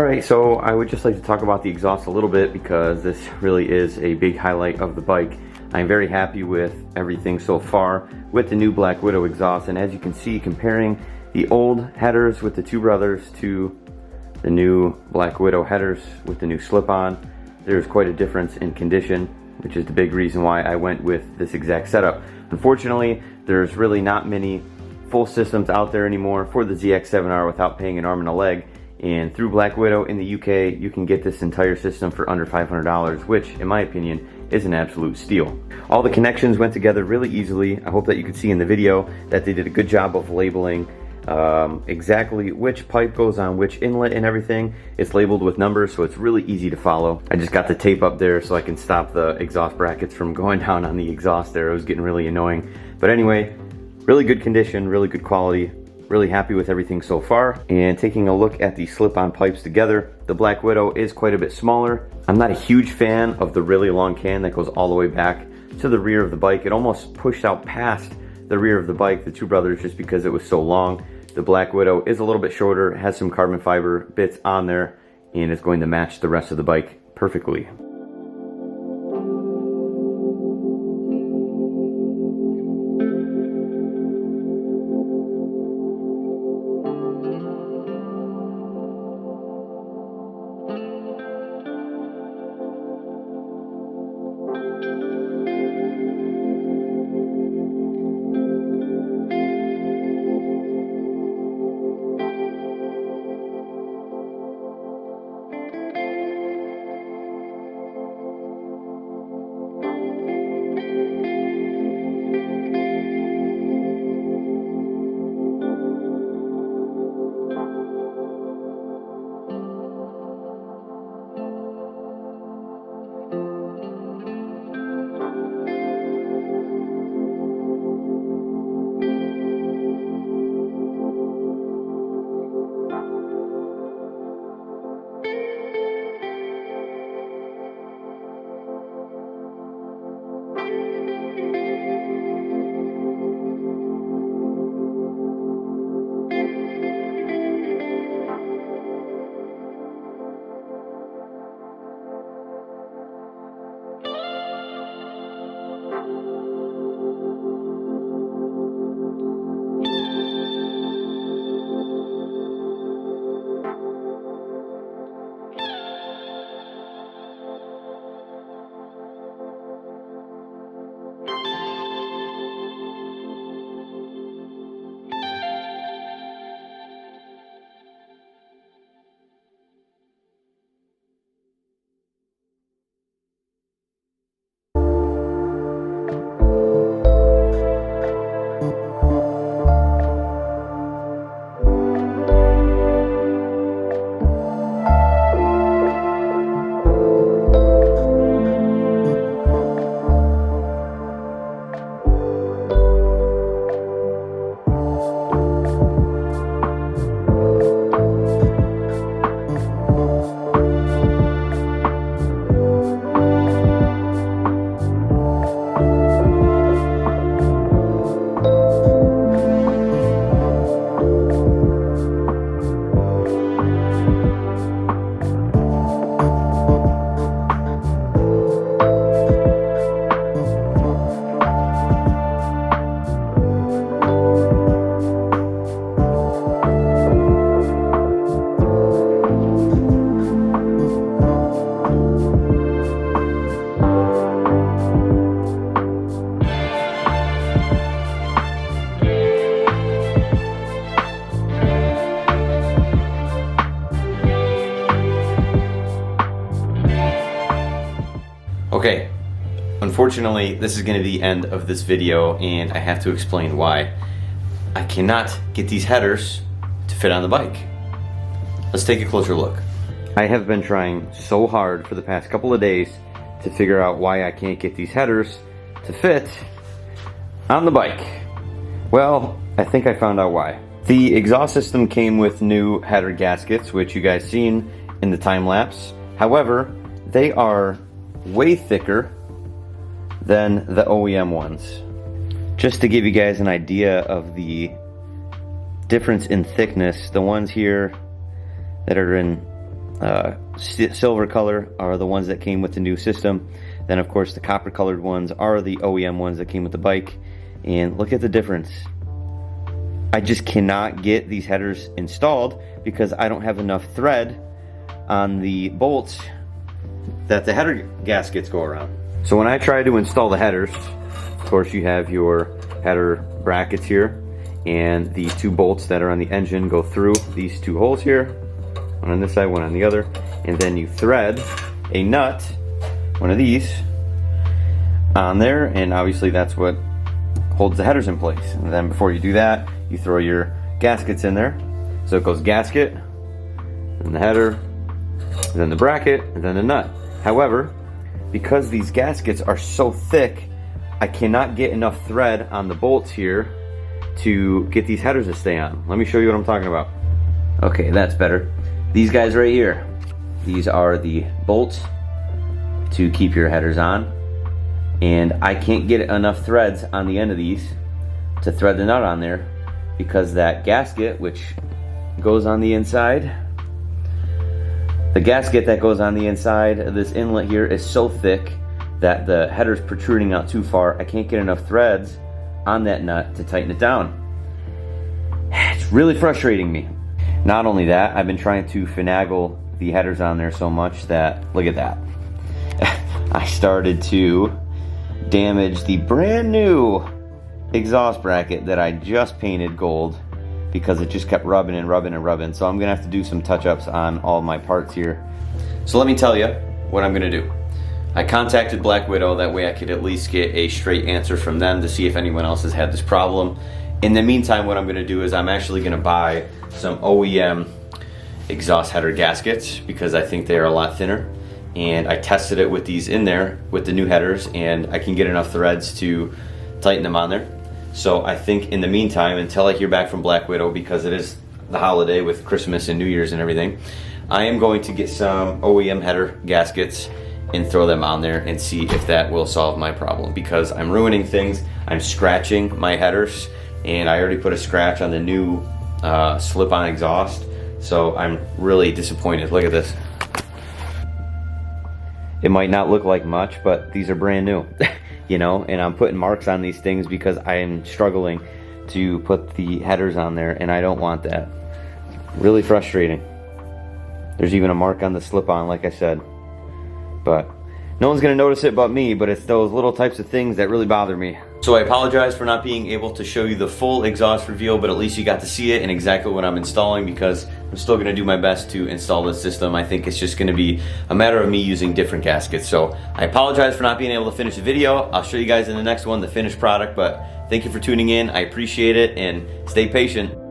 Alright, so I would just like to talk about the exhaust a little bit because this really is a big highlight of the bike. I'm very happy with everything so far with the new Black Widow exhaust, and as you can see, comparing the old headers with the Two Brothers to the new Black Widow headers with the new slip-on, there's quite a difference in condition, which is the big reason why I went with this exact setup. Unfortunately, there's really not many full systems out there anymore for the Zx7R without paying an arm and a leg. And through Black Widow in the UK, you can get this entire system for under $500, which, in my opinion, is an absolute steal. All the connections went together really easily. I hope that you could see in the video that they did a good job of labeling exactly which pipe goes on which inlet and everything. It's labeled with numbers, so it's really easy to follow. I just got the tape up there so I can stop the exhaust brackets from going down on the exhaust there. It was getting really annoying. But anyway, really good condition, really good quality. Really happy with everything so far. And taking a look at the slip-on pipes together, the Black Widow is quite a bit smaller. I'm not a huge fan of the really long can that goes all the way back to the rear of the bike. It almost pushed out past the rear of the bike, the Two Brothers, just because it was so long. The Black Widow is a little bit shorter, has some carbon fiber bits on there, and is going to match the rest of the bike perfectly. Okay, unfortunately, this is going to be the end of this video, and I have to explain why. I cannot get these headers to fit on the bike. Let's take a closer look. I have been trying so hard for the past couple of days to figure out why I can't get these headers to fit on the bike. Well, I think I found out why. The exhaust system came with new header gaskets, which you guys seen in the time lapse. However, they are way thicker than the OEM ones. Just to give you guys an idea of the difference in thickness, the ones here that are in silver color are the ones that came with the new system. Then of course the copper colored ones are the OEM ones that came with the bike. And look at the difference. I just cannot get these headers installed because I don't have enough thread on the bolts that the header gaskets go around. So when I try to install the headers, of course you have your header brackets here, and the two bolts that are on the engine go through these two holes here, one on this side, one on the other, and then you thread a nut, one of these, on there, and obviously that's what holds the headers in place. And then before you do that, you throw your gaskets in there. So it goes gasket, and the header, and then the bracket, and then the nut. However, because these gaskets are so thick, I cannot get enough thread on the bolts here to get these headers to stay on. Let me show you what I'm talking about. Okay, that's better. These guys right here, these are the bolts to keep your headers on, and I can't get enough threads on the end of these to thread the nut on there because that gasket, which goes on the inside, the gasket that goes on the inside of this inlet here is so thick that the header's protruding out too far. I can't get enough threads on that nut to tighten it down. It's really frustrating me. Not only that, I've been trying to finagle the headers on there so much that, look at that. I started to damage the brand new exhaust bracket that I just painted gold because it just kept rubbing and rubbing and rubbing. So I'm gonna have to do some touch-ups on all my parts here. So let me tell you what I'm gonna do. I contacted Black Widow, that way I could at least get a straight answer from them to see if anyone else has had this problem. In the meantime, what I'm gonna do is I'm actually gonna buy some OEM exhaust header gaskets because I think they are a lot thinner. And I tested it with these in there with the new headers, and I can get enough threads to tighten them on there. So I think in the meantime, until I hear back from Black Widow, because it is the holiday with Christmas and New Year's and everything, I am going to get some OEM header gaskets and throw them on there and see if that will solve my problem, because I'm ruining things. I'm scratching my headers, and I already put a scratch on the new slip-on exhaust, so I'm really disappointed. Look at this. It might not look like much, but these are brand new. You know, and I'm putting marks on these things because I am struggling to put the headers on there, and I don't want that. Really frustrating. There's even a mark on the slip-on, like I said. But no one's gonna notice it but me, but it's those little types of things that really bother me. So I apologize for not being able to show you the full exhaust reveal, but at least you got to see it and exactly what I'm installing, because I'm still gonna do my best to install this system. I think it's just gonna be a matter of me using different gaskets. So I apologize for not being able to finish the video. I'll show you guys in the next one the finished product, but thank you for tuning in. I appreciate it, and stay patient.